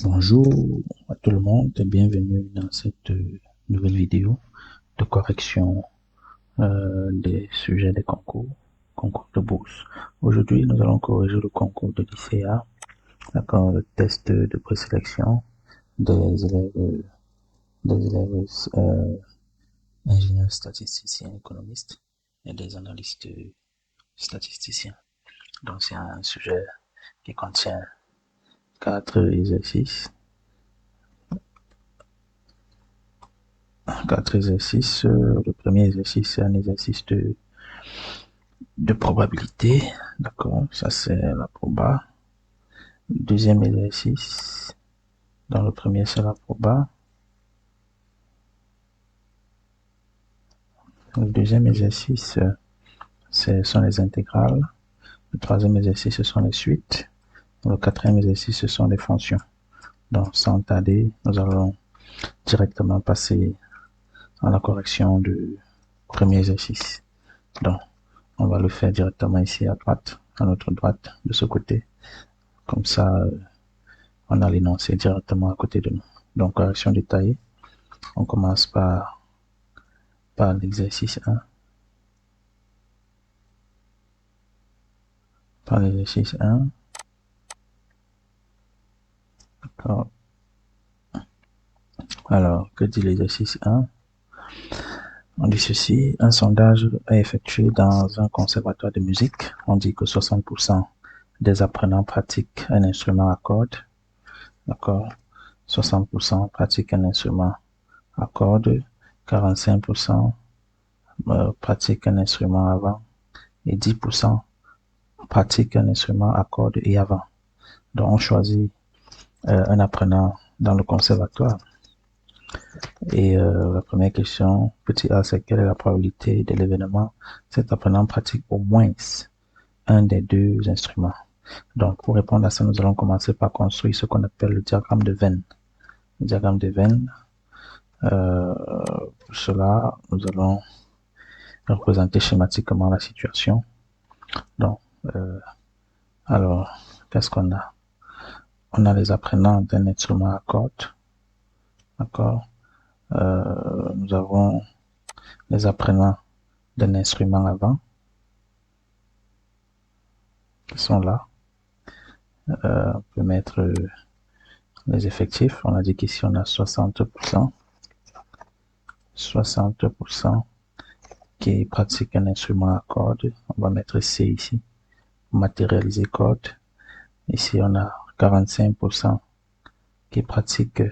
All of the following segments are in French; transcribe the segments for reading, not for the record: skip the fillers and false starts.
Bonjour à tout le monde et bienvenue dans cette nouvelle vidéo de correction des sujets des concours de bourse. Aujourd'hui, nous allons corriger le concours de lycéa, d'accord, le test de présélection des élèves ingénieurs statisticiens, économistes et des analystes statisticiens. Donc, c'est un sujet qui contient 4 exercices. 4 exercices. Le premier exercice, c'est un exercice de probabilité. D'accord, ça c'est la proba. Deuxième exercice, dans le premier c'est la proba. Le deuxième exercice, ce sont les intégrales. Le troisième exercice, ce sont les suites. Le quatrième exercice, ce sont les fonctions. Donc, sans tarder, nous allons directement passer à la correction du premier exercice. Donc, on va le faire directement ici à droite, à notre droite, de ce côté. Comme ça, on a l'énoncé directement à côté de nous. Donc, correction détaillée. On commence par l'exercice 1. Par l'exercice 1. D'accord. Alors, que dit l'exercice 1? On dit ceci, un sondage est effectué dans un conservatoire de musique. On dit que 60% des apprenants pratiquent un instrument à cordes. D'accord. 60% pratiquent un instrument à cordes. 45% pratiquent un instrument avant. Et 10% pratiquent un instrument à cordes et avant. Donc, on choisit un apprenant dans le conservatoire. Et la première question, petit a, c'est quelle est la probabilité de l'événement? Cet apprenant pratique au moins un des deux instruments. Donc, pour répondre à ça, nous allons commencer par construire ce qu'on appelle le diagramme de Venn. Le diagramme de Venn, pour cela, nous allons représenter schématiquement la situation. Donc, alors, qu'est-ce qu'on a? On a les apprenants d'un instrument à cordes. D'accord. Nous avons les apprenants d'un instrument avant qui sont là. On peut mettre les effectifs. On a dit qu'ici on a 60%. 60% qui pratiquent un instrument à cordes. On va mettre C ici. Matérialiser cordes. Ici on a 45% qui pratiquent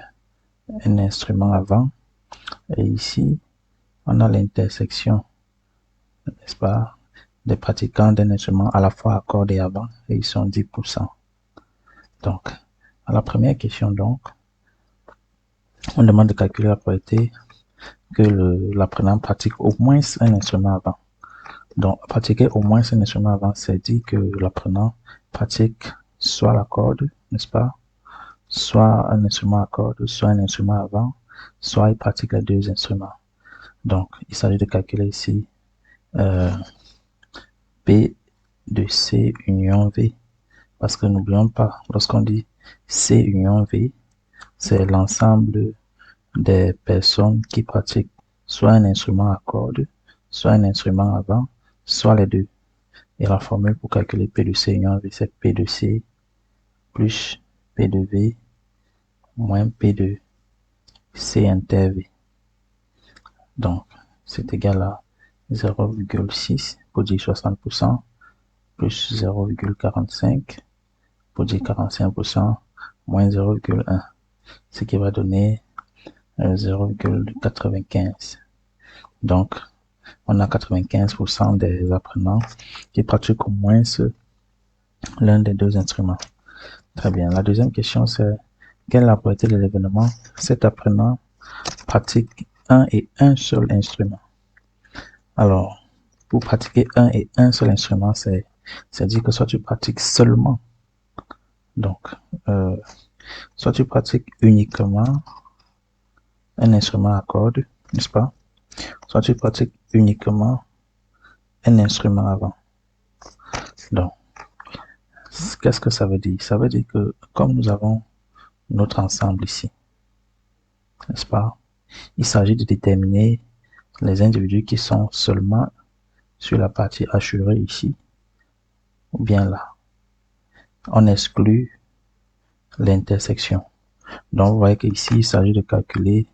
un instrument avant. Et ici, on a l'intersection, n'est-ce pas, des pratiquants d'un instrument à la fois à cordes et avant, et ils sont 10%. Donc, à la première question, donc, on demande de calculer la probabilité que l'apprenant pratique au moins un instrument avant. Donc, pratiquer au moins un instrument avant, c'est dire que l'apprenant pratique soit la corde, n'est-ce pas, soit un instrument à cordes, soit un instrument avant, soit il pratique les deux instruments. Donc, il s'agit de calculer ici P de C union V. Parce que n'oublions pas, lorsqu'on dit C union V, c'est l'ensemble des personnes qui pratiquent soit un instrument à cordes, soit un instrument avant, soit les deux. Et la formule pour calculer P de C union V, c'est P de C plus P de V moins P de C inter V. Donc, c'est égal à 0,6 pour dire 60%, plus 0,45 pour dire 45%, moins 0,1, ce qui va donner 0,95. Donc, on a 95% des apprenants qui pratiquent au moins l'un des deux instruments. Très bien. La deuxième question, c'est quelle est la probabilité de l'événement? Cet apprenant pratique un et un seul instrument. Alors, pour pratiquer un et un seul instrument, c'est-à-dire que soit tu pratiques seulement, donc, soit tu pratiques uniquement un instrument à cordes, n'est-ce pas? Soit tu pratiques uniquement un instrument avant. Donc, qu'est-ce que ça veut dire? Ça veut dire que comme nous avons notre ensemble ici, n'est-ce pas? Il s'agit de déterminer les individus qui sont seulement sur la partie assurée ici, ou bien là. On exclut l'intersection. Donc, vous voyez qu'ici, il s'agit de calculer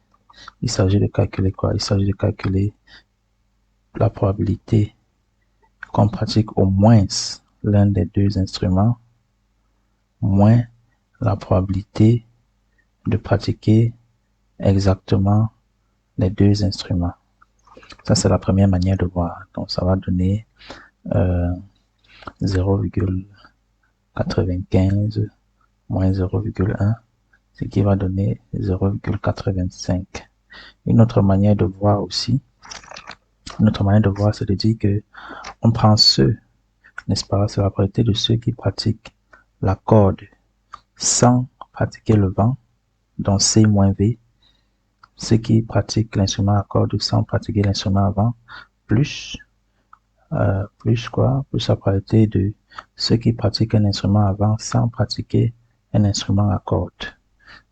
quoi? Il s'agit de calculer la probabilité qu'on pratique au moins l'un des deux instruments, moins la probabilité de pratiquer exactement les deux instruments. Ça, c'est la première manière de voir. Donc, ça va donner 0,95 moins 0,1, ce qui va donner 0,85. Une autre manière de voir aussi, c'est de dire que on prend ceux, n'est-ce pas, c'est la probabilité de ceux qui pratiquent la corde sans pratiquer le vent, donc C moins V, ceux qui pratiquent l'instrument à corde sans pratiquer l'instrument à vent, plus la probabilité de ceux qui pratiquent un instrument à vent sans pratiquer un instrument à corde.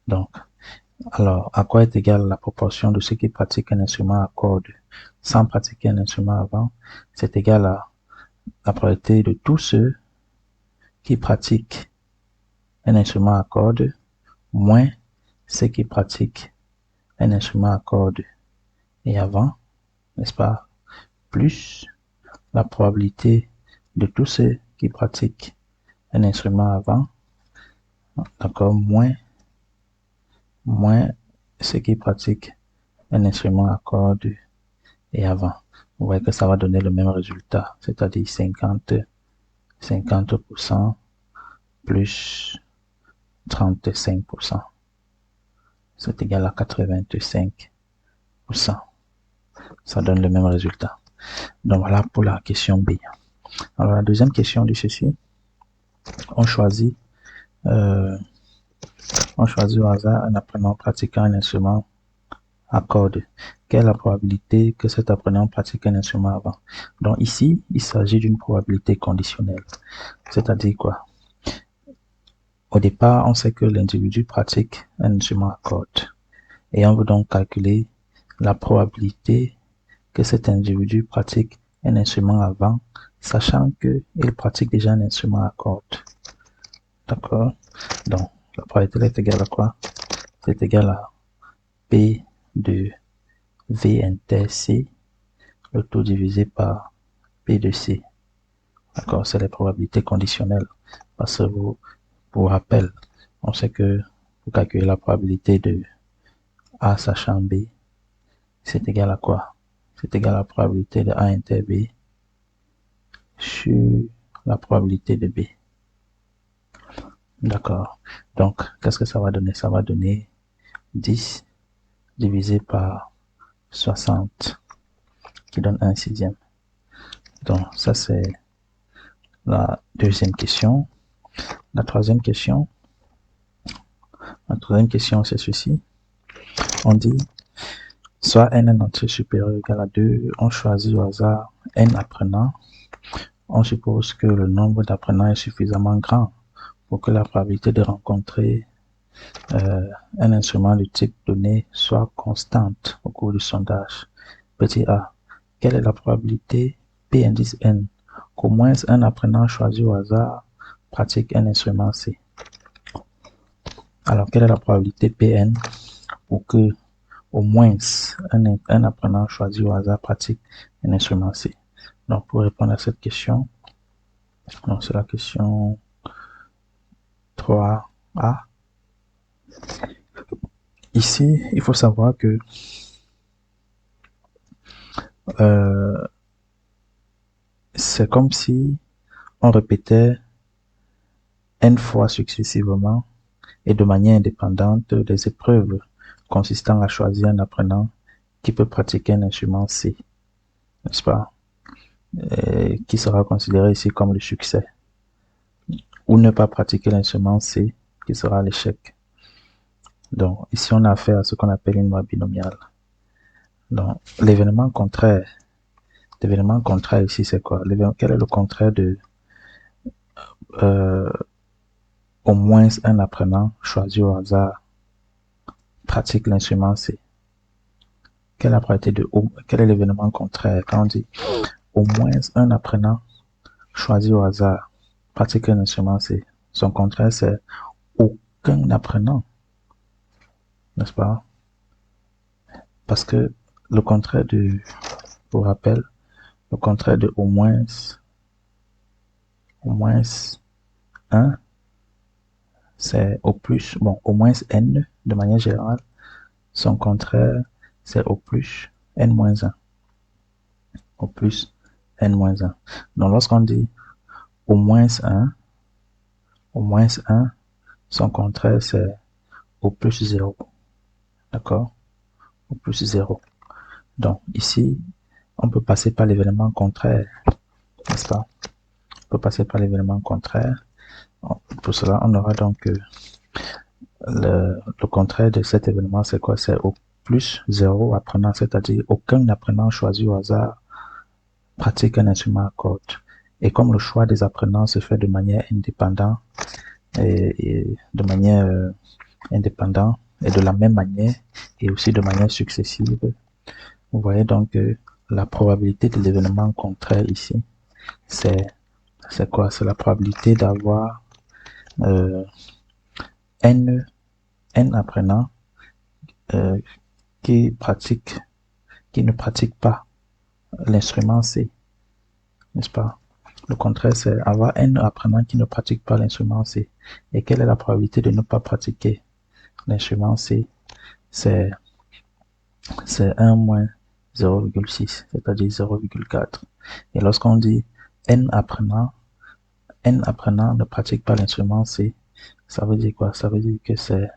Donc, alors, à quoi est égale la proportion de ceux qui pratiquent un instrument à corde sans pratiquer un instrument à vent? C'est égal à la probabilité de tous ceux qui pratiquent un instrument à corde moins ceux qui pratiquent un instrument à corde et à vent, n'est-ce pas, plus la probabilité de tous ceux qui pratiquent un instrument à vent, d'accord, moins ceux qui pratiquent un instrument à corde et à vent. Vous voyez que ça va donner le même résultat, c'est-à-dire 50% plus 35%. C'est égal à 85%. Ça donne le même résultat. Donc voilà pour la question B. Alors la deuxième question de ceci, on choisit au hasard un apprenant pratiquant un instrument à corde. Quelle est la probabilité que cet apprenant pratique un instrument avant? Donc ici, il s'agit d'une probabilité conditionnelle. C'est-à-dire quoi? Au départ, on sait que l'individu pratique un instrument à corde. Et on veut donc calculer la probabilité que cet individu pratique un instrument à vent, sachant qu'il pratique déjà un instrument à corde. D'accord? Donc, la probabilité est égale à quoi? C'est égal à P de V inter C, le tout divisé par P de C. D'accord? C'est les probabilités conditionnelles. Parce que pour rappel, on sait que pour calculer la probabilité de A sachant B, c'est égal à quoi? C'est égal à la probabilité de A inter B sur la probabilité de B. D'accord. Donc, qu'est-ce que ça va donner? Ça va donner 10 divisé par 60, qui donne 1 sixième. Donc, ça, c'est la deuxième question. La troisième question, c'est ceci. On dit, soit n un entier supérieur ou égal à 2, on choisit au hasard n apprenants. On suppose que le nombre d'apprenants est suffisamment grand pour que la probabilité de rencontrer un instrument de type donné soit constante au cours du sondage. Petit a, quelle est la probabilité P indice n qu'au moins un apprenant choisi au hasard pratique un instrument C? Alors, quelle est la probabilité Pn pour que au moins un apprenant choisi au hasard pratique un instrument C? Donc, pour répondre à cette question, c'est la question 3A. Ici, il faut savoir que c'est comme si on répétait n fois successivement et de manière indépendante des épreuves consistant à choisir un apprenant qui peut pratiquer un instrument C, n'est-ce pas? Qui sera considéré ici comme le succès, ou ne pas pratiquer l'instrument C, qui sera l'échec. Donc, ici, on a affaire à ce qu'on appelle une loi binomiale. Donc, l'événement contraire ici, c'est quoi? Quel est le contraire de au moins un apprenant choisi au hasard pratique l'instrument C. Quelle est l'événement contraire quand on dit au moins un apprenant choisi au hasard pratique l'instrument C? Son contraire, c'est aucun apprenant, n'est-ce pas? Parce que le contraire pour rappel, le contraire de au moins un, c'est au plus, bon, au moins n de manière générale, son contraire, c'est au plus n-1. Au plus n-1. Donc, lorsqu'on dit au moins 1, son contraire, c'est au plus 0. D'accord? Au plus 0. Donc, ici, on peut passer par l'événement contraire, n'est-ce pas? On peut passer par l'événement contraire. Pour cela, on aura donc le contraire de cet événement, c'est quoi? C'est au plus 0 apprenant, c'est-à-dire aucun apprenant choisi au hasard pratique un instrument à cordes. Et comme le choix des apprenants se fait de manière indépendante et de manière indépendante et de la même manière et aussi de manière successive, vous voyez donc que la probabilité de l'événement contraire ici, c'est quoi? C'est la probabilité d'avoir n apprenants qui ne pratiquent pas l'instrument C, n'est-ce pas? Le contraire, c'est avoir n apprenants qui ne pratiquent pas l'instrument C. Et quelle est la probabilité de ne pas pratiquer l'instrument C? C'est 1 moins 0,6, c'est-à-dire 0,4. Et lorsqu'on dit n apprenants ne pratiquent pas l'instrument C, ça veut dire quoi? Ça veut dire que c'est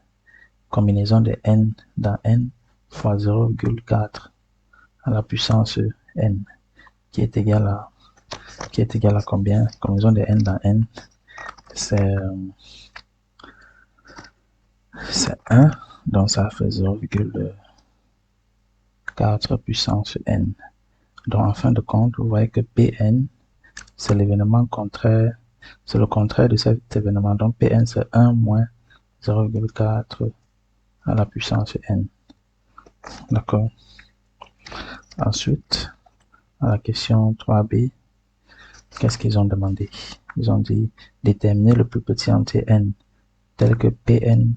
combinaison de n dans n fois 0,4 à la puissance n, qui est égal à combien? Combinaison de n dans n, c'est 1, donc ça fait 0,4 puissance n. Donc en fin de compte, vous voyez que Pn, c'est l'événement contraire, c'est le contraire de cet événement. Donc Pn, c'est 1 moins 0,4 à la puissance n. D'accord? Ensuite, à la question 3b, qu'est-ce qu'ils ont demandé? Ils ont dit déterminer le plus petit entier n tel que Pn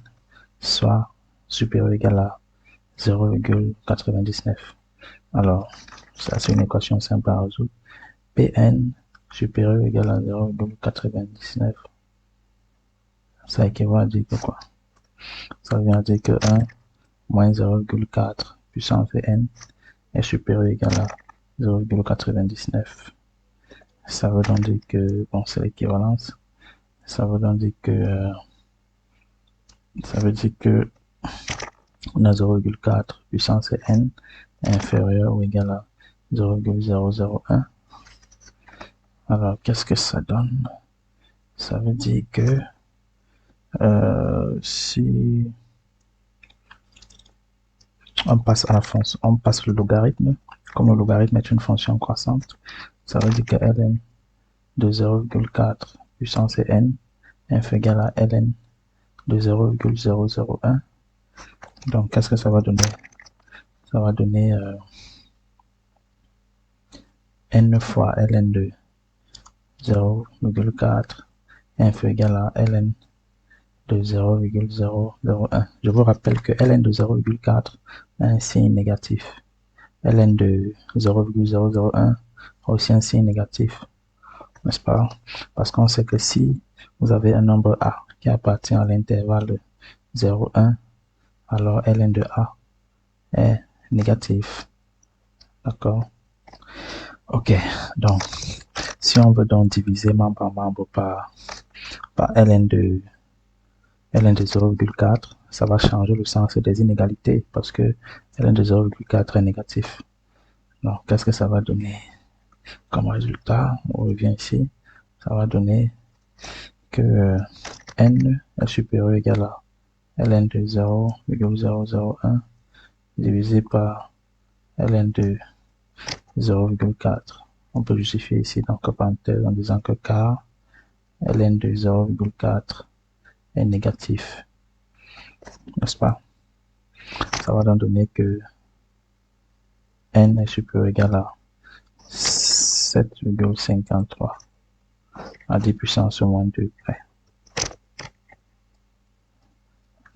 soit supérieur ou égal à 0,99. Alors, ça c'est une équation simple à résoudre. Pn supérieur ou égal à 0,99. Ça équivaut à dire que quoi? Ça vient dire que 1 moins 0,4 puissance n est supérieur ou égal à 0,99. Ça veut donc dire que, bon, c'est l'équivalence. Ça veut donc dire que, on a 0,4 puissance n est inférieur ou égal à 0,001. Alors, qu'est-ce que ça donne? Ça veut dire que si on passe le logarithme, comme le logarithme est une fonction croissante, ça veut dire que ln de 0,4 puissance n est égal à ln de 0,001. Donc, qu'est-ce que ça va donner? Ça va donner n fois ln de 0,4 est égal à ln de 0,001. Je vous rappelle que ln de 0,4 a un signe négatif. ln de 0,001 a aussi un signe négatif, n'est-ce pas? Parce qu'on sait que si vous avez un nombre a qui appartient à l'intervalle 0,1, alors ln de a est négatif. D'accord? Ok, donc si on veut donc diviser membre par membre par ln de 0,4, ça va changer le sens des inégalités parce que ln de 0,4 est négatif. Donc, qu'est-ce que ça va donner comme résultat? On revient ici. Ça va donner que n est supérieur ou égal à ln de 0,001 divisé par ln de 0,4. On peut justifier ici, donc, parenthèse, en disant que car ln de 0,4 est négatif, n'est-ce pas? Ça va donc donner que n est supérieur ou égal à 7,53 à 10 puissance moins 2 près.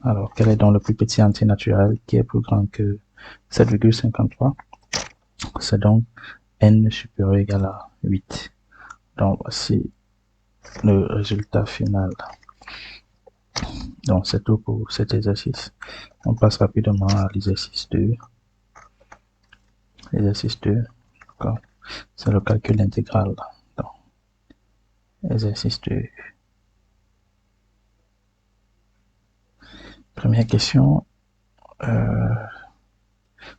Alors, quel est donc le plus petit entier naturel qui est plus grand que 7,53? C'est donc n supérieur ou égal à 8. Donc, voici le résultat final. Donc, c'est tout pour cet exercice. On passe rapidement à l'exercice 2. Exercice 2, c'est le calcul intégral. Donc, exercice 2. Première question.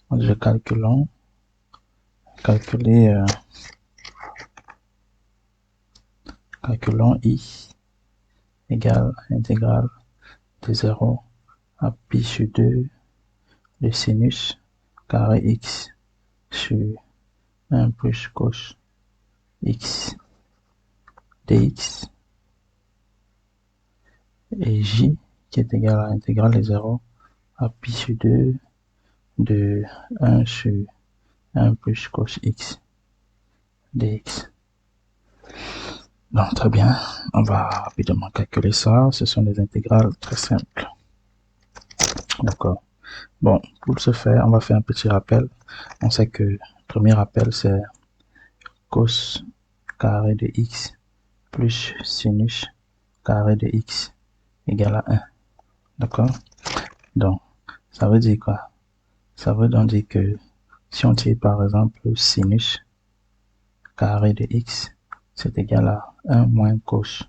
On dit calculer calculons I égale intégrale de 0 à pi sur 2 de sinus carré x sur 1 plus cos x dx et j qui est égal à intégrale de 0 à pi sur 2 de 1 sur 1 plus cos x dx. Donc, très bien, on va rapidement calculer ça. Ce sont des intégrales très simples. D'accord. Bon, pour ce faire, on va faire un petit rappel. On sait que le premier rappel, c'est cos carré de x plus sinus carré de x égale à 1. D'accord. Donc, ça veut dire quoi? Ça veut donc dire que si on tire par exemple sinus carré de x, c'est égal à 1 moins cos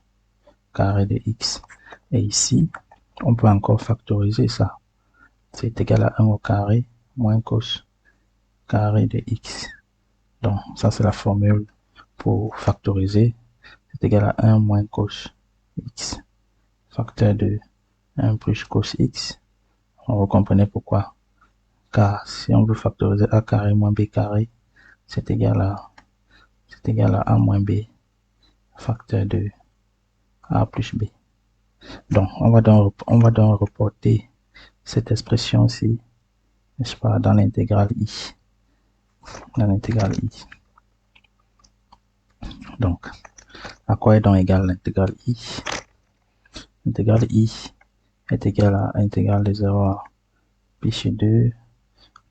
carré de x. Et ici, on peut encore factoriser ça. C'est égal à 1 au carré moins cos carré de x. Donc, ça c'est la formule pour factoriser. C'est égal à 1 moins cos x, facteur de 1 plus cos x. On comprenait pourquoi. Car si on veut factoriser a carré moins b carré, c'est égal à a moins b, facteur de a plus b. Donc, on va donc reporter cette expression-ci, n'est-ce pas, dans l'intégrale i. Dans l'intégrale i. Donc, à quoi est donc égale l'intégrale i? L'intégrale i est égale à intégrale de 0 à pi sur 2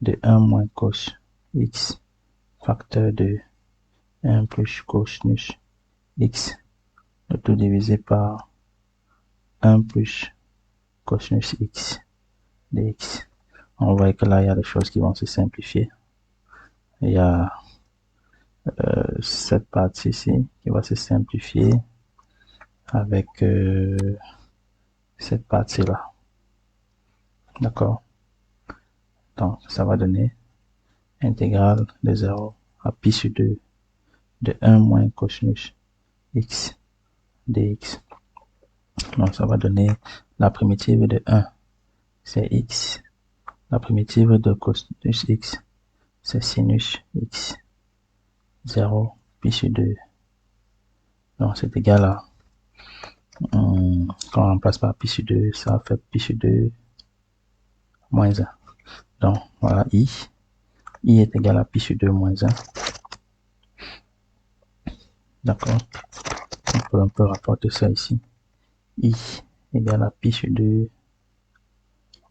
de 1 moins cos x, facteur de 1 plus cosinus x, le tout divisé par 1 plus cosinus x dx. On voit que là, il y a des choses qui vont se simplifier. Il y a cette partie-ci qui va se simplifier avec cette partie-là. D'accord? Donc, ça va donner intégrale de 0 à pi sur 2 de 1 moins cosinus x dx. Donc, ça va donner la primitive de 1, c'est x. La primitive de cosinus x, c'est sinus x. 0 pi sur 2. Donc, c'est égal à, quand on remplace par pi sur 2, ça fait pi sur 2 moins 1. Donc, voilà, i est égal à pi sur 2 moins 1. D'accord? On peut rapporter ça ici. I égale à pi sur 2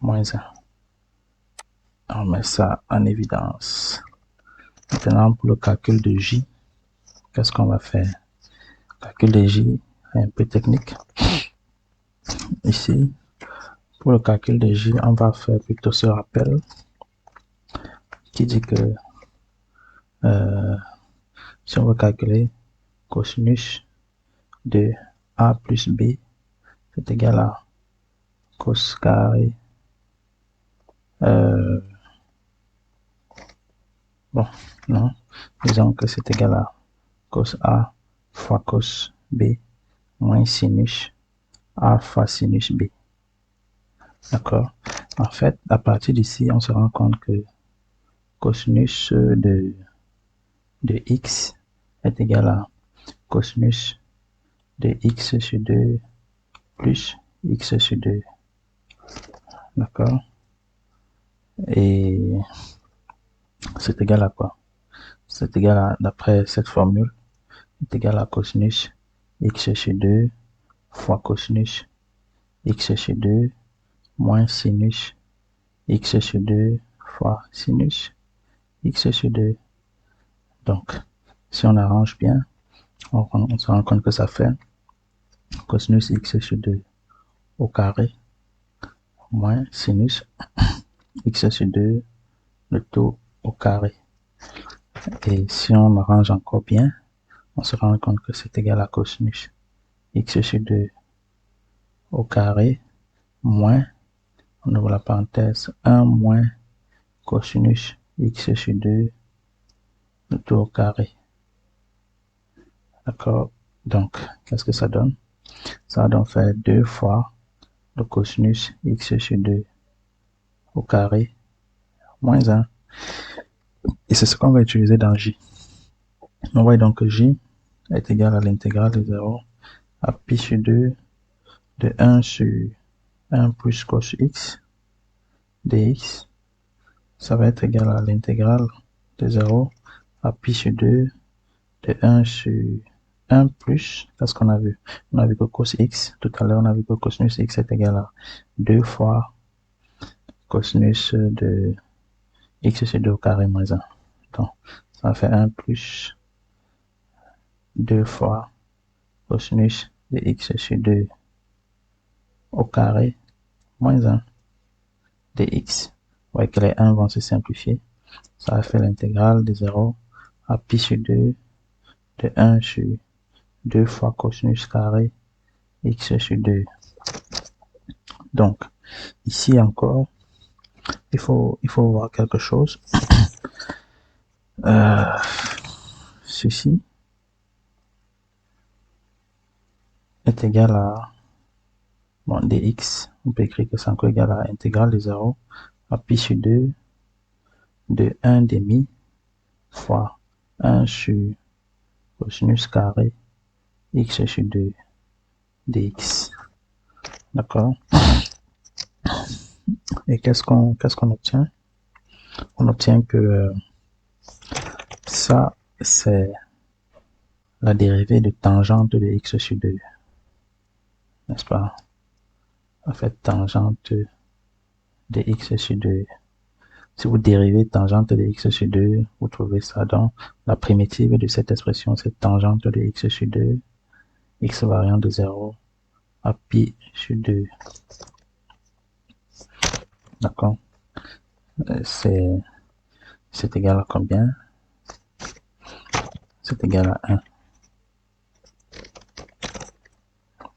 moins 1. On met ça en évidence. Maintenant, pour le calcul de j, qu'est-ce qu'on va faire? Le calcul de j est un peu technique. Ici, pour le calcul de j, on va faire plutôt ce rappel qui dit que si on veut calculer cosinus de a plus b, c'est égal à cos carré. Bon, non, disons que c'est égal à cos a fois cos b moins sinus a fois sinus b. D'accord? En fait, à partir d'ici, on se rend compte que cosinus de x est égal à cosinus de x sur 2 plus x sur 2. D'accord? Et c'est égal à quoi? C'est égal à, d'après cette formule, est égal à cosinus x sur 2 fois cosinus x sur 2 moins sinus x sur 2 fois sinus x sur 2. Donc, si on arrange bien, on se rend compte que ça fait cosinus x sur 2 au carré moins sinus x sur 2 le tout au carré. Et si on arrange encore bien, on se rend compte que c'est égal à cosinus x sur 2 au carré moins, on ouvre la parenthèse, 1 moins cosinus x sur 2 le tout au carré. D'accord? Donc, qu'est-ce que ça donne? Ça va donc faire 2 fois le cosinus x sur 2 au carré moins 1. Et c'est ce qu'on va utiliser dans J. On voit donc que J est égal à l'intégrale de 0 à pi sur 2 de 1 sur 1 plus cos x dx. Ça va être égal à l'intégrale de 0 à pi sur 2 de 1 sur 1 plus, qu'est-ce qu'on a vu? On a vu que cos x, tout à l'heure on a vu que cosinus x est égal à 2 fois cosinus de x sur 2 au carré moins 1. Donc, ça fait 1 plus 2 fois cosinus de x sur 2 au carré moins 1 dx. Vous voyez que les 1 vont se simplifier. Ça va faire l'intégrale de 0 à pi sur 2 de 1 sur 2 fois cosinus carré x sur 2. Donc, ici encore, il faut voir quelque chose. Ceci est égal à bon, dx. On peut écrire que c'est encore égal à intégrale de 0 à pi sur 2 de 1 demi fois 1 sur cosinus carré x sur 2 dx. D'accord? Et qu'est-ce qu'on obtient? On obtient que ça, c'est la dérivée de tangente de x sur 2. N'est-ce pas? En fait, tangente de x sur 2. Si vous dérivez tangente de x sur 2, vous trouvez ça dans la primitive de cette expression, c'est tangente de x sur 2, x variant de 0 à pi sur 2. D'accord? C'est égal à combien? C'est égal à 1.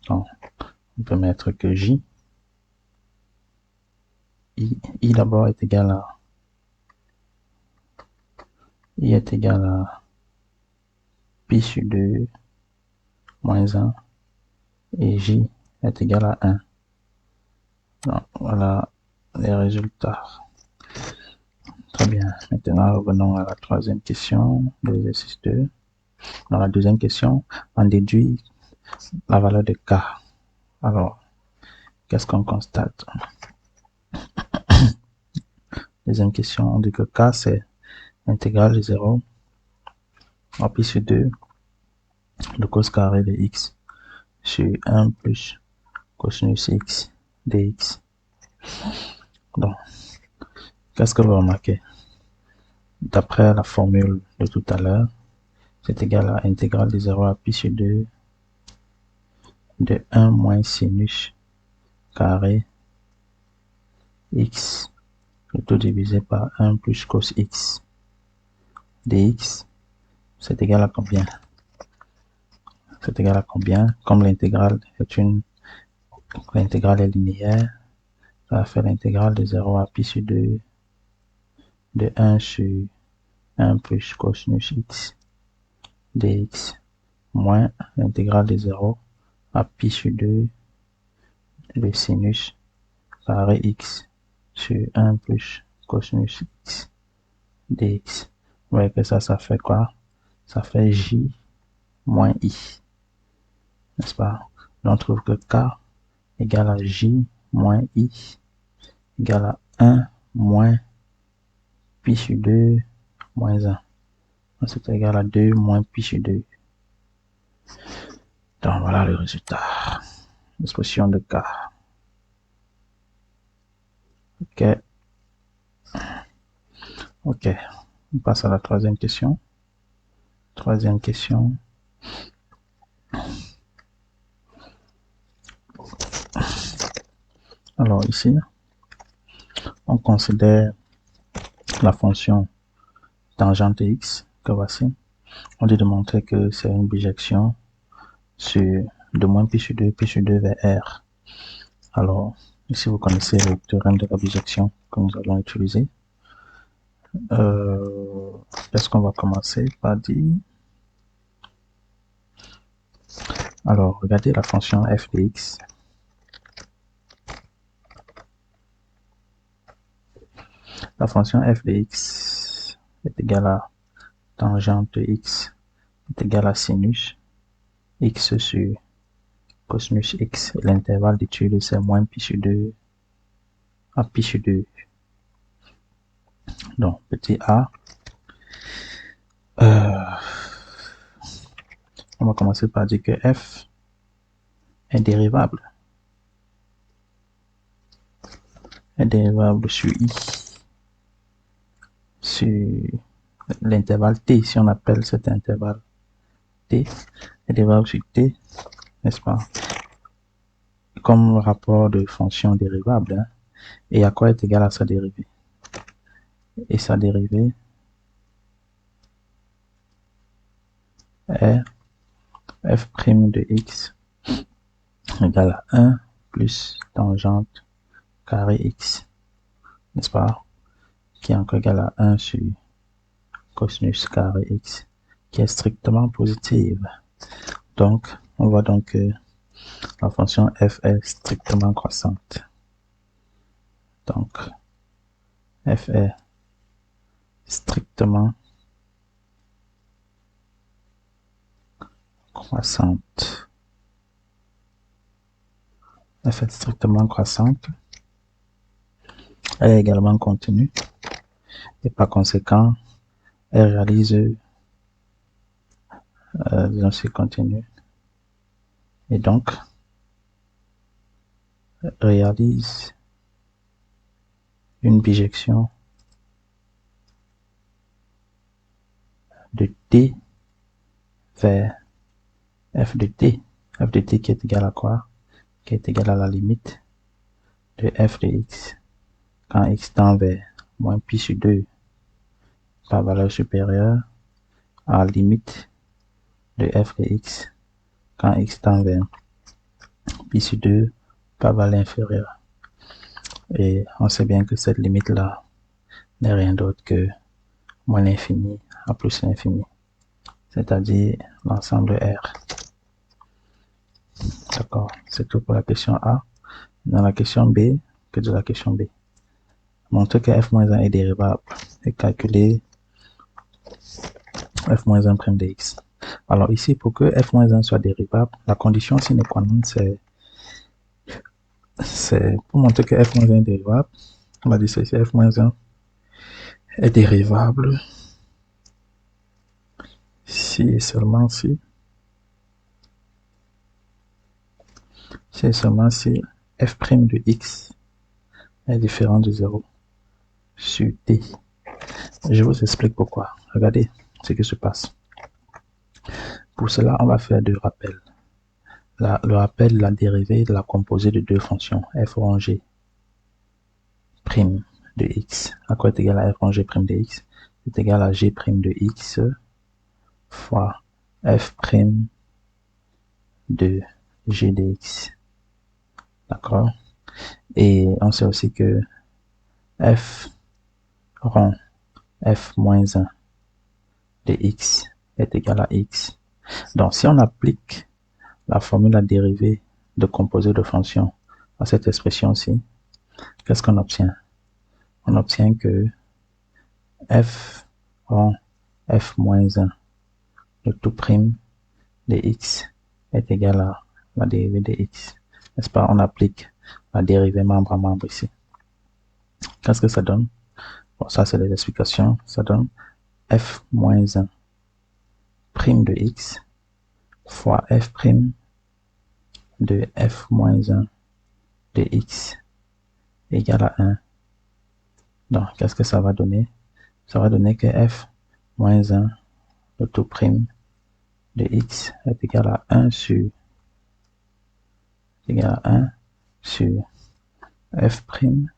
Donc, on peut mettre que J, I d'abord est égal à I est égal à pi sur 2 moins 1 et J est égal à 1. Donc, voilà les résultats. Très bien. Maintenant, revenons à la troisième question de l'exercice 2. Dans la deuxième question, on déduit la valeur de K. Alors, qu'est-ce qu'on constate? Deuxième question, on dit que K, c'est l'intégrale de 0 à pi sur 2 de cos carré de x sur 1 plus cosinus x dx. Donc, qu'est-ce que vous remarquez? D'après la formule de tout à l'heure, c'est égal à intégrale de 0 à pi sur 2 de 1 moins sinus carré x, le tout divisé par 1 plus cos x dx, c'est égal à combien? C'est égal à combien? Comme l'intégrale est linéaire, ça va faire l'intégrale de 0 à pi sur 2 de 1 sur 1 plus cosinus x dx moins l'intégrale de 0 à pi sur 2 de sinus carré x sur 1 plus cosinus x dx. Vous voyez que ça fait quoi? Ça fait j moins i. N'est-ce pas? On trouve que k égale à j moins i égale à 1 moins pi sur 2 moins 1. C'est égal à 2 moins pi sur 2. Donc voilà le résultat. Expression de K. Ok. Ok. On passe à la troisième question. Troisième question. Alors ici, on considère la fonction tangente x que voici. On dit de montrer que c'est une bijection sur de moins pi sur 2 vers r. Alors, ici vous connaissez le théorème de la bijection que nous allons utiliser. Est-ce qu'on va commencer par dire... Alors, regardez la fonction f de x. La fonction f de x est égale à tangente x est égale à sinus x sur cosinus x. L'intervalle d'étude, c'est moins pi sur 2 à pi sur 2. Donc, petit a. On va commencer par dire que f est dérivable. Est dérivable sur i. Sur l'intervalle t, si on appelle cet intervalle t, est dérivable sur t, n'est-ce pas? Comme rapport de fonction dérivable. Hein? Et à quoi est égal à sa dérivée? Et sa dérivée est f' de x égale à 1 plus tangente carré x, n'est-ce pas? Qui est encore égal à 1 sur cosinus carré x, qui est strictement positive. Donc, on voit donc que la fonction f est strictement croissante. Donc, f est strictement croissante. F est strictement croissante. Elle est également continue. Et par conséquent, elle réalise disons c'est continu. Et donc, réalise une bijection de t vers f de t. F de t qui est égal à quoi? Qui est égal à la limite de f de x quand x tend vers moins pi sur 2 par valeur supérieure à la limite de f de x quand x tend vers pi sur 2 par valeur inférieure. Et on sait bien que cette limite-là n'est rien d'autre que moins l'infini à plus l'infini, c'est-à-dire l'ensemble R. D'accord, c'est tout pour la question A. Dans la question B, que de la question B. Montrer que f-1 est dérivable et calculer f-1' de x. Alors ici, pour que f-1 soit dérivable, la condition sine qua non, c'est pour montrer que f-1 est dérivable, on va dire ceci, f-1 est dérivable si et seulement si f' de x est différent de 0 sur t. Je vous explique pourquoi. Regardez ce qui se passe. Pour cela, on va faire deux rappels. Le rappel, la dérivée de la composée de deux fonctions, f rangé prime de x. À quoi est égal à f rangé prime de x? C'est égal à g prime de x fois f prime de g de x. D'accord? Et on sait aussi que f rond f moins 1 de x est égal à x. Donc, si on applique la formule à dérivée de composée de fonctions à cette expression-ci, qu'est-ce qu'on obtient? On obtient que f rond f moins 1 de tout prime de x est égal à la dérivée de x. n'est-ce pas? On applique la dérivée membre à membre ici. Qu'est-ce que ça donne? Bon, ça, c'est les explications. Ça donne f moins 1 prime de x fois f prime de f moins 1 de x égale à 1. Donc, qu'est-ce que ça va donner? Ça va donner que f moins 1 de tout prime de x est égal à 1 sur f prime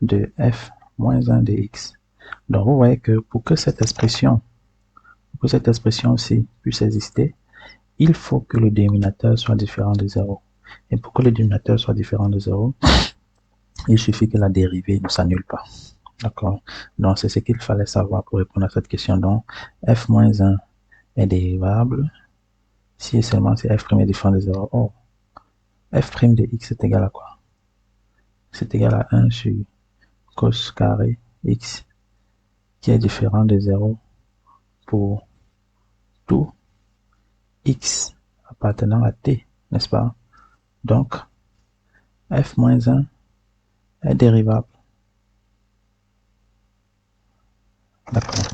de f moins 1 de x. Donc, vous voyez que pour que cette expression-ci puisse exister, il faut que le dénominateur soit différent de 0. Et pour que le dénominateur soit différent de 0, il suffit que la dérivée ne s'annule pas. D'accord? Donc, c'est ce qu'il fallait savoir pour répondre à cette question. Donc, f moins 1 est dérivable si et seulement si f' est différent de 0. Or, f' de x est égal à quoi? C'est égal à 1 sur cos carré x qui est différent de 0 pour tout x appartenant à t, n'est-ce pas? Donc, f moins 1 est dérivable. D'accord.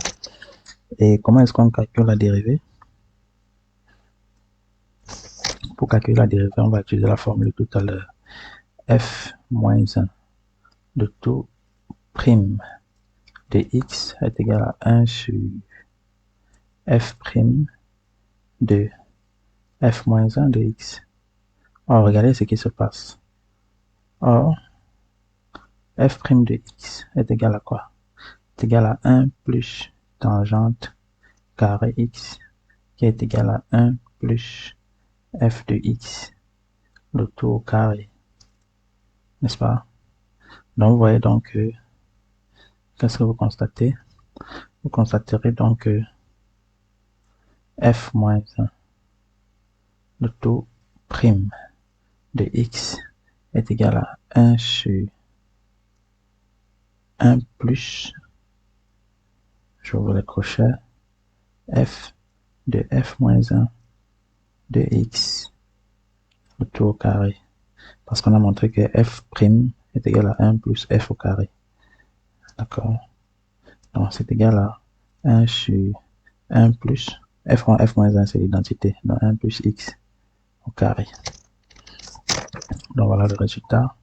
Et comment est-ce qu'on calcule la dérivée? Pour calculer la dérivée, on va utiliser la formule tout à l'heure. F moins 1 de tout prime de x est égal à 1 sur f prime de f moins 1 de x. Or, regardez ce qui se passe. Or, f prime de x est égal à quoi? C'est égal à 1 plus tangente carré x qui est égal à 1 plus f de x, le tout au carré. N'est-ce pas? Donc, vous voyez donc que, qu'est-ce que vous constatez? Vous constaterez donc que f moins 1, le tout prime de x est égal à 1 sur 1 plus, j'ouvre le crochet, f de f moins 1 de x, le tout au carré. Parce qu'on a montré que f' est égal à 1 plus f au carré. D'accord? Donc, c'est égal à 1 sur 1 plus f moins 1, c'est l'identité. Donc, 1 plus x au carré. Donc, voilà le résultat.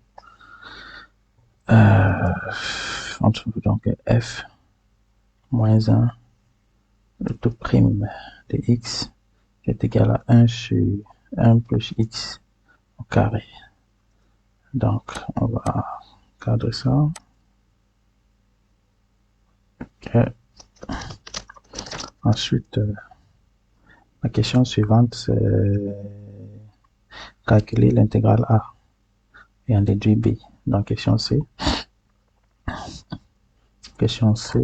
On trouve donc f moins 1, le tout prime de x est égal à 1 sur 1 plus x au carré. Donc, on va cadrer ça. Okay. Ensuite, la question suivante, c'est calculer l'intégrale A et un déduit B. Donc, question C. Question C.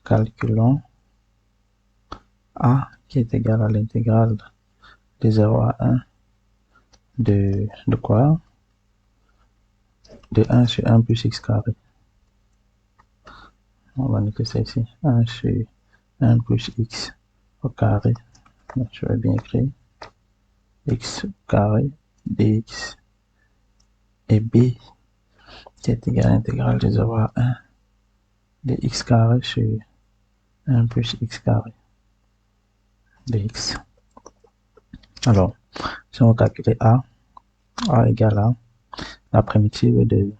Calculons A qui est égal à l'intégrale de 0 à 1 de quoi? De 1 sur 1 plus x carré. On va noter ça ici. 1 sur 1 plus x au carré. Donc, je vais bien écrire. X carré dx et b qui est égal à l'intégrale de 0 à 1 de x carré sur 1 plus x carré dx. Alors, si on va calculer A égale à la primitive de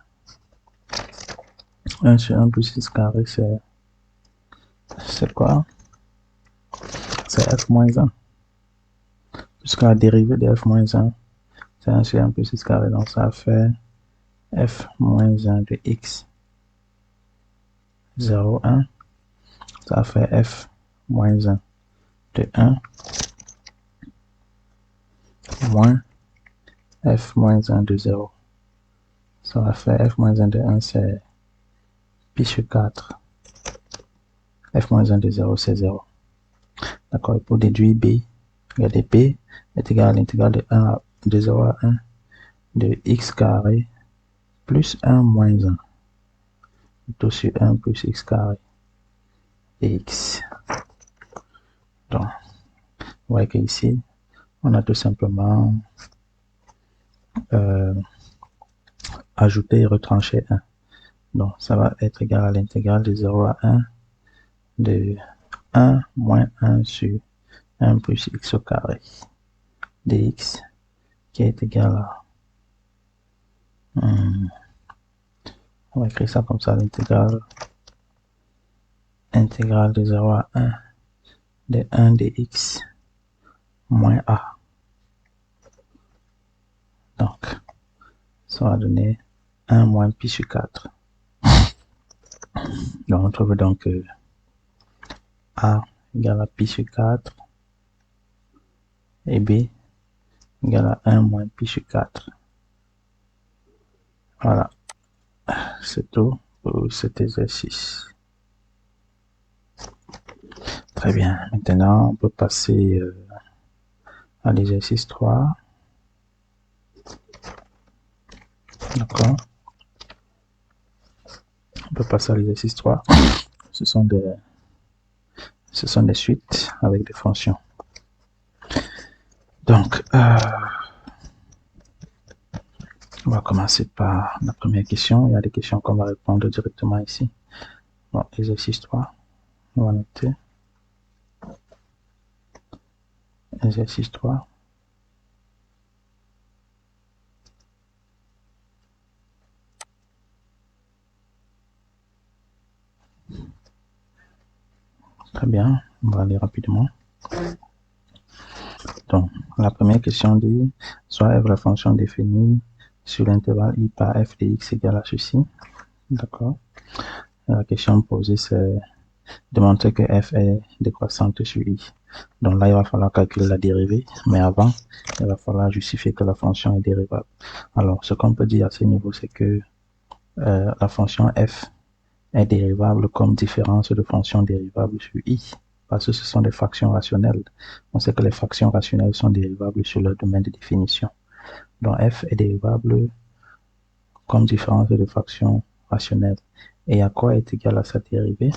1 sur 1 plus x carré, c'est quoi? C'est f moins 1. Puisque la dérivée de f moins 1, c'est 1 sur 1 plus x carré, donc ça fait f moins 1 de x 0, 1. Ça fait f moins 1 de 1 moins f moins 1 de 0. Ça va faire f moins 1 de 1, c'est pi sur 4. F moins 1 de 0, c'est 0. D'accord, et pour déduire b, regardez, b est égal à l'intégrale de 0 à 1 de x carré plus 1 moins 1, tout sur 1 plus x carré dx. Donc, vous voyez qu'ici, on a tout simplement ajouter et retrancher 1. Donc, ça va être égal à l'intégrale de 0 à 1 de 1 moins 1 sur 1 plus x au carré dx qui est égal à... on va écrire ça comme ça, l'intégrale de 0 à 1 de 1 dx moins a. Donc, ça va donner 1 moins pi sur 4. Donc, on trouve donc que a égale à pi sur 4 et b égale à 1 moins pi sur 4. Voilà, c'est tout pour cet exercice. Très bien, maintenant on peut passer à l'exercice 3. D'accord. On peut passer à l'exercice 3. Ce sont des suites avec des fonctions. Donc, on va commencer par la première question. Il y a des questions qu'on va répondre directement ici. Bon, exercice 3. On va noter. Exercice 3. Très bien, on va aller rapidement. Donc, la première question dit, soit f la fonction définie sur l'intervalle i par f de x égale à ceci. D'accord. La question posée, c'est démontrer que f est décroissante sur i. Donc là, il va falloir calculer la dérivée, mais avant, il va falloir justifier que la fonction est dérivable. Alors, ce qu'on peut dire à ce niveau, c'est que la fonction f est dérivable comme différence de fonction dérivable sur i, parce que ce sont des fractions rationnelles. On sait que les fractions rationnelles sont dérivables sur leur domaine de définition. Donc f est dérivable comme différence de fractions rationnelles. Et à quoi est égal à sa dérivée?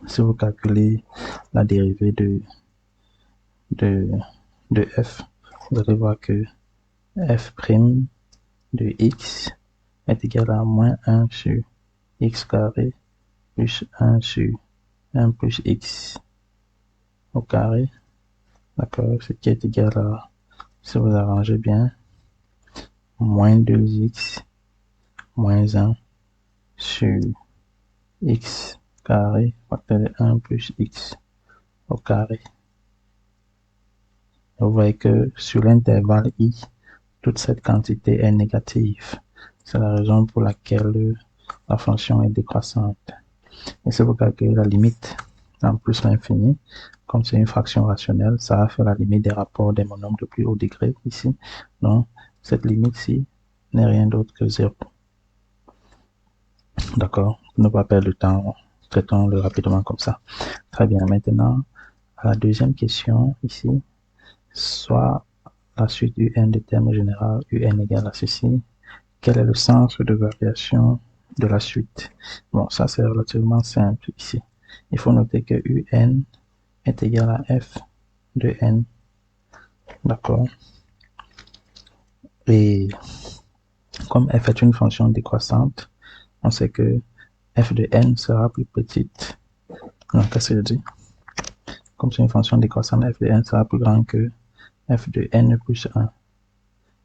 Si vous calculez la dérivée de f, vous allez voir que f' de x est égal à moins 1 sur x carré plus 1 sur 1 plus x au carré, d'accord, ce qui est égal à, si vous arrangez bien, moins 2x moins 1 sur x carré facteur de 1 plus x au carré. Vous voyez que sur l'intervalle i, toute cette quantité est négative. C'est la raison pour laquelle la fonction est décroissante. Et si vous calculez la limite en plus l'infini, comme c'est une fraction rationnelle, ça va faire la limite des rapports des monomes de plus haut degré ici. Donc, cette limite-ci n'est rien d'autre que 0. D'accord? Pour ne pas perdre de temps, traitons-le rapidement comme ça. Très bien. Maintenant, à la deuxième question, ici, soit la suite un des termes généraux, un égale à ceci. Quel est le sens de variation de la suite? Bon, ça c'est relativement simple ici. Il faut noter que un est égal à f de n. D'accord? Et comme f est une fonction décroissante, on sait que f de n sera plus petite. Donc, qu'est-ce que je dis? Comme c'est une fonction décroissante, f de n sera plus grand que f de n plus 1,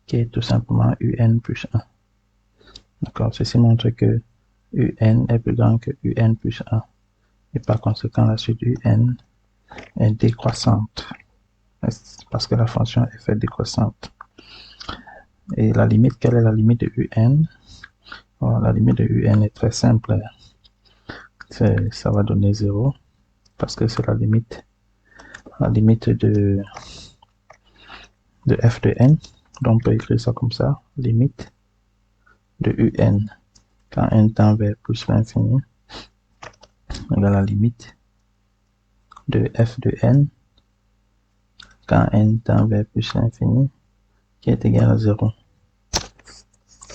qui est tout simplement un plus 1. D'accord? Ceci montre que un est plus grand que un plus 1. Et par conséquent, la suite un est décroissante. Parce que la fonction f est décroissante. Et la limite, quelle est la limite de un? Bon, la limite de un est très simple. Ça va donner 0. Parce que c'est la limite de f de n. Donc on peut écrire ça comme ça. Limite de un quand n tend vers plus l'infini égale la limite de f de n quand n tend vers plus l'infini qui est égal à 0.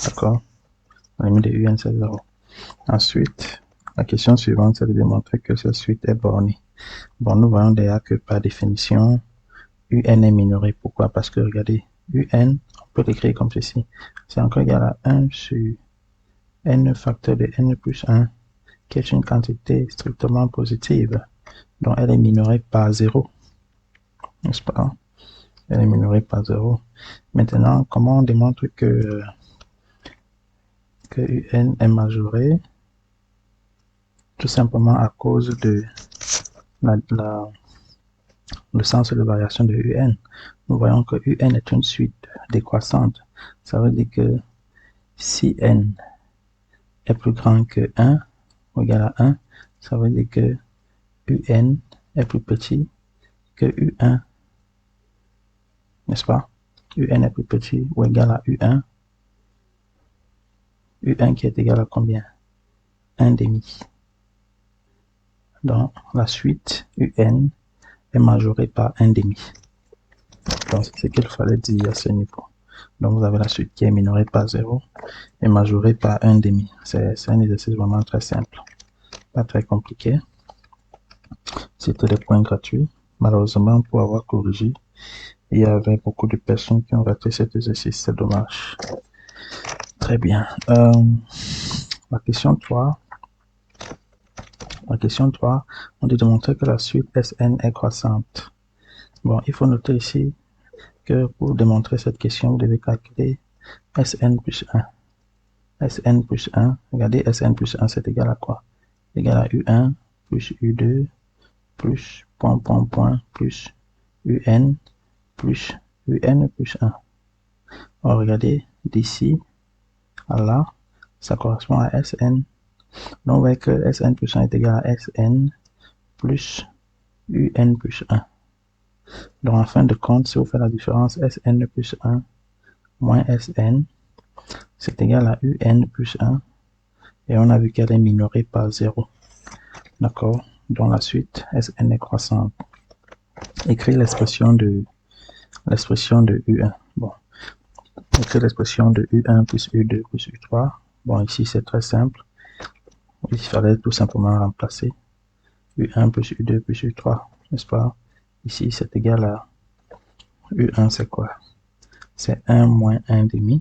D'accord? La limite de un c'est 0. Ensuite, la question suivante c'est de démontrer que cette suite est bornée. Bon, nous voyons déjà que par définition, UN est minoré. Pourquoi? Parce que regardez, UN, on peut l'écrire comme ceci. C'est encore égal à 1 sur n facteur de n plus 1, qui est une quantité strictement positive. Donc, elle est minorée par 0. N'est-ce pas? Elle est minorée par 0. Maintenant, comment on démontre que UN est majoré? Tout simplement à cause de le sens de variation de UN. Nous voyons que UN est une suite décroissante. Ça veut dire que si n est plus grand que 1, ou égal à 1, ça veut dire que UN est plus petit que U1. N'est-ce pas? UN est plus petit ou égal à U1. U1 qui est égal à combien? 1 demi. Donc, la suite UN est majorée par 1 demi. Donc, c'est ce qu'il fallait dire à ce niveau. Donc, vous avez la suite qui est minorée par 0 et majorée par 1 demi. C'est un exercice vraiment très simple. Pas très compliqué. C'était des points gratuits. Malheureusement, pour avoir corrigé, il y avait beaucoup de personnes qui ont raté cet exercice. C'est dommage. Très bien. La question 3. La question 3, on dit de montrer que la suite Sn est croissante. Bon, il faut noter ici que pour démontrer cette question, vous devez calculer Sn plus 1. Sn plus 1, regardez, Sn plus 1, c'est égal à quoi? Égal à U1 plus U2 plus point, point, point, plus UN plus UN plus 1. Alors, regardez, d'ici à là, ça correspond à Sn. Donc, on voit que Sn plus 1 est égal à Sn plus UN plus 1. Donc, en fin de compte, si vous faites la différence, Sn plus 1 moins Sn, c'est égal à UN plus 1. Et on a vu qu'elle est minorée par 0. D'accord? Dans la suite, Sn est croissante. Écris l'expression de U1. Bon. Écris l'expression de U1 plus U2 plus U3. Bon, ici, c'est très simple. Il fallait tout simplement remplacer U1 plus U2 plus U3, n'est-ce pas? Ici, c'est égal à U1, c'est quoi? C'est 1 moins 1 demi.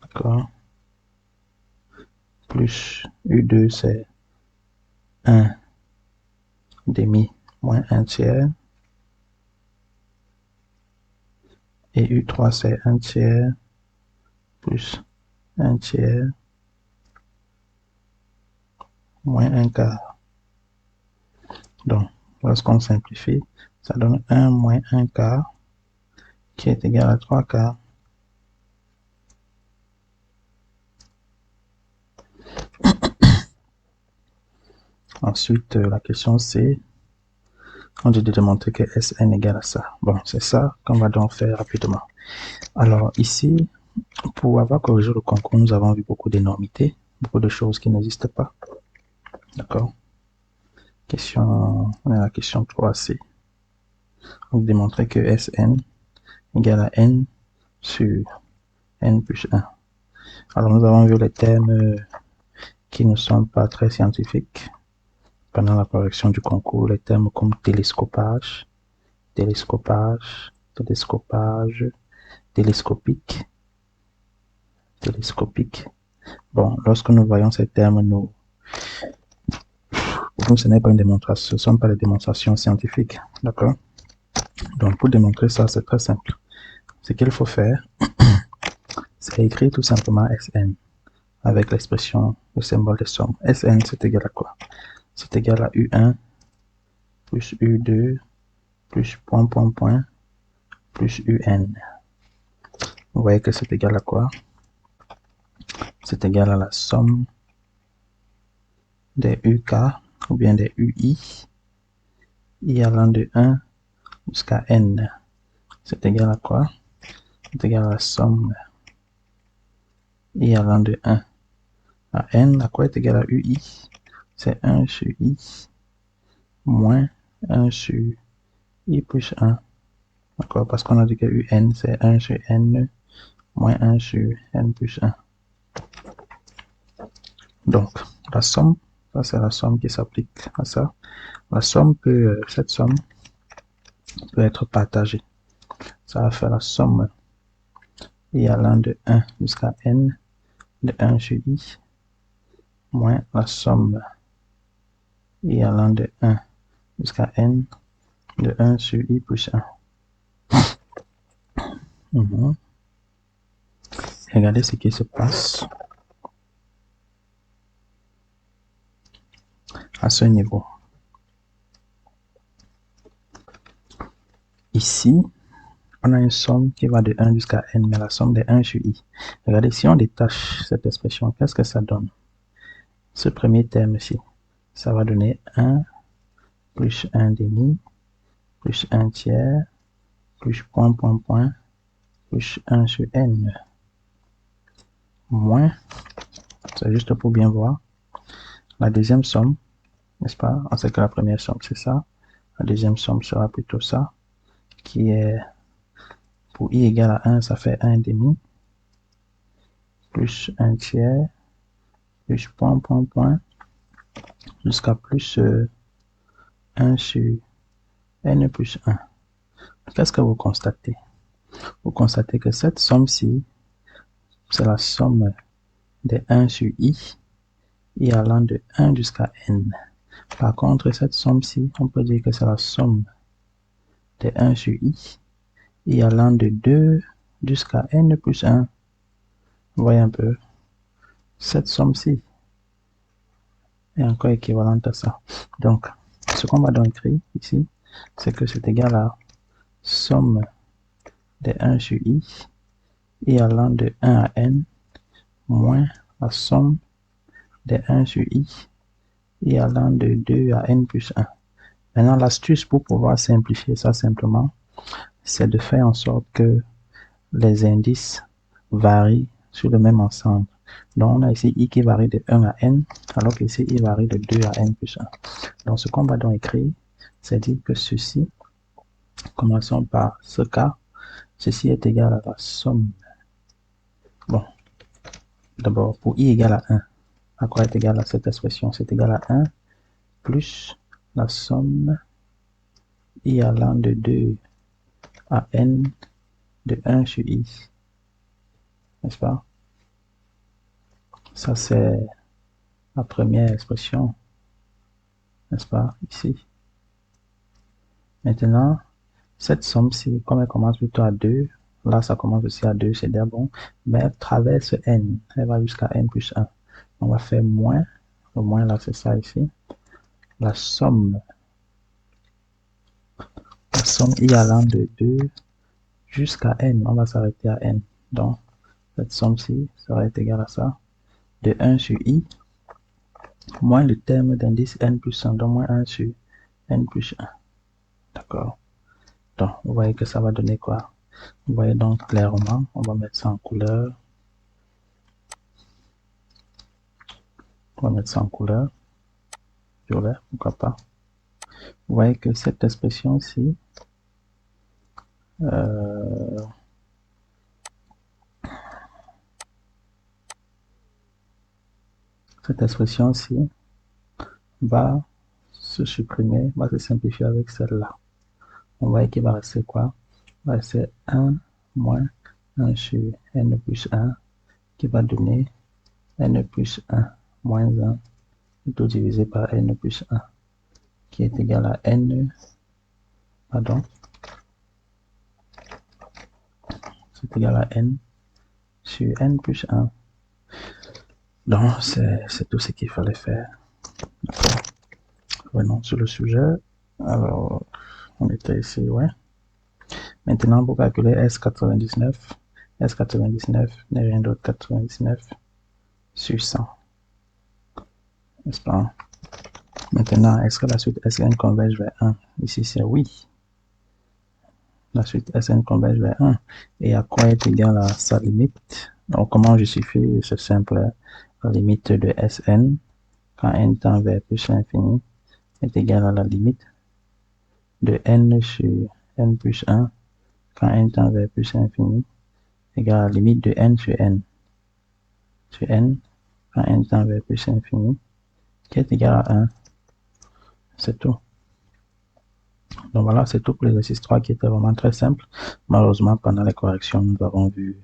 D'accord? Plus U2, c'est 1 demi moins 1 tiers. Et U3, c'est 1 tiers plus 1 tiers moins 1 quart. Donc, lorsqu'on simplifie, ça donne 1 moins 1 quart qui est égal à 3 quarts. Ensuite, la question C, on dit de démontrer que Sn égale à ça. Bon, c'est ça qu'on va donc faire rapidement. Alors ici, pour avoir corrigé le concours, nous avons vu beaucoup d'énormités, beaucoup de choses qui n'existent pas. D'accord? On a la question 3C. On va démontrer que Sn égale à n sur n plus 1. Alors nous avons vu les termes qui ne sont pas très scientifiques pendant la correction du concours, les termes comme télescopage, télescopique. Bon, lorsque nous voyons ces termes, pour nous, ce n'est pas une démonstration, ce ne sont pas des démonstrations scientifiques, d'accord? Donc, pour démontrer ça, c'est très simple. Ce qu'il faut faire, c'est écrire tout simplement Sn avec l'expression, le symbole de somme. Sn, c'est égal à quoi? C'est égal à U1 plus U2 plus point, point, point, plus UN. Vous voyez que c'est égal à quoi? C'est égal à la somme des UK ou bien des UI I allant de 1 jusqu'à N. C'est égal à quoi? C'est égal à la somme I allant de 1 à N. À quoi est égal à UI? C'est 1 sur I moins 1 sur I plus 1. D'accord? Parce qu'on a dit que UN, c'est 1 sur N moins 1 sur N plus 1. Donc, la somme, ça c'est la somme qui s'applique à ça. La somme peut, cette somme peut être partagé. Ça va faire la somme i allant de 1 jusqu'à n de 1 sur i moins la somme i allant de 1 jusqu'à n de 1 sur i plus 1. Regardez ce qui se passe à ce niveau. Ici, on a une somme qui va de 1 jusqu'à n, mais la somme de 1 sur i. Regardez, si on détache cette expression, qu'est-ce que ça donne? Ce premier terme ici, ça va donner 1 plus 1 demi, plus 1 tiers, plus point, plus 1 sur n, moins, c'est juste pour bien voir, la deuxième somme, n'est-ce pas? On sait que la première somme, c'est ça. La deuxième somme sera plutôt ça, qui est, pour i égale à 1, ça fait 1 demi, plus 1 tiers, plus point, jusqu'à plus 1 sur n plus 1. Qu'est-ce que vous constatez? Vous constatez que cette somme-ci, c'est la somme de 1 sur i allant de 1 jusqu'à n. Par contre, cette somme-ci, on peut dire que c'est la somme de 1 sur i allant de 2 jusqu'à n plus 1. Vous voyez un peu, cette somme-ci est encore équivalente à ça. Donc, ce qu'on va donc écrire ici, c'est que c'est égal à somme de 1 sur i allant de 1 à n moins la somme de 1 sur i allant de 2 à n plus 1. Maintenant, l'astuce pour pouvoir simplifier ça simplement, c'est de faire en sorte que les indices varient sur le même ensemble. Donc, on a ici i qui varie de 1 à n, alors qu'ici, i varie de 2 à n plus 1. Donc, ce qu'on va donc écrire, c'est dire que ceci, commençons par ce cas, ceci est égal à la somme. Bon, d'abord, pour i égale à 1, à quoi est égal à cette expression? C'est égal à 1 plus la somme i allant de 2 à n de 1 sur i. N'est-ce pas? Ça, c'est la première expression. N'est-ce pas? Ici. Maintenant, cette somme-ci, comme elle commence plutôt à 2, là, ça commence aussi à 2, c'est déjà bon, mais elle traverse n. Elle va jusqu'à n plus 1. On va faire moins. Le moins, là, c'est ça ici. La somme i allant de 2 jusqu'à n. On va s'arrêter à n. Donc, cette somme-ci, ça va être égal à ça. De 1 sur i, moins le terme d'indice n plus 1, donc moins 1 sur n plus 1. D'accord? Donc, vous voyez que ça va donner quoi? Vous voyez donc clairement, on va mettre ça en couleur. On va mettre ça en couleur. Violet, pourquoi pas. Vous voyez que cette expression-ci, va se supprimer, va se simplifier avec celle-là. On voit qu'il va rester quoi? Il va rester 1 moins 1 sur n plus 1 qui va donner n plus 1 moins 1 tout divisé par n plus 1 qui est égal à n, pardon, c'est égal à n sur n plus 1. Donc, c'est tout ce qu'il fallait faire. D'accord. Revenons sur le sujet. Alors, on était ici, ouais. Maintenant, pour calculer S99 n'est rien d'autre que 99 sur 100. N'est-ce pas? Maintenant, est-ce que la suite Sn converge vers 1? Ici, c'est oui. La suite Sn converge vers 1. Et à quoi est égal à sa limite? Donc, comment justifier? C'est simple. La limite de Sn, quand n tend vers plus l'infini, est égale à la limite de n sur n plus 1, quand n tend vers plus l'infini, égale à la limite de n sur n, quand n tend vers plus l'infini, qui est égal à 1. C'est tout. Donc voilà, c'est tout pour l'exercice 3 qui était vraiment très simple. Malheureusement, pendant les corrections, nous avons vu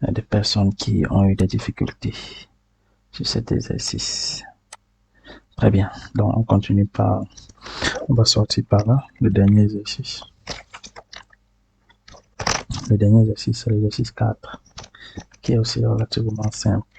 des personnes qui ont eu des difficultés sur cet exercice. Très bien. Donc on continue par, on va sortir par là, le dernier exercice. Le dernier exercice, c'est l'exercice 4, qui est aussi relativement simple.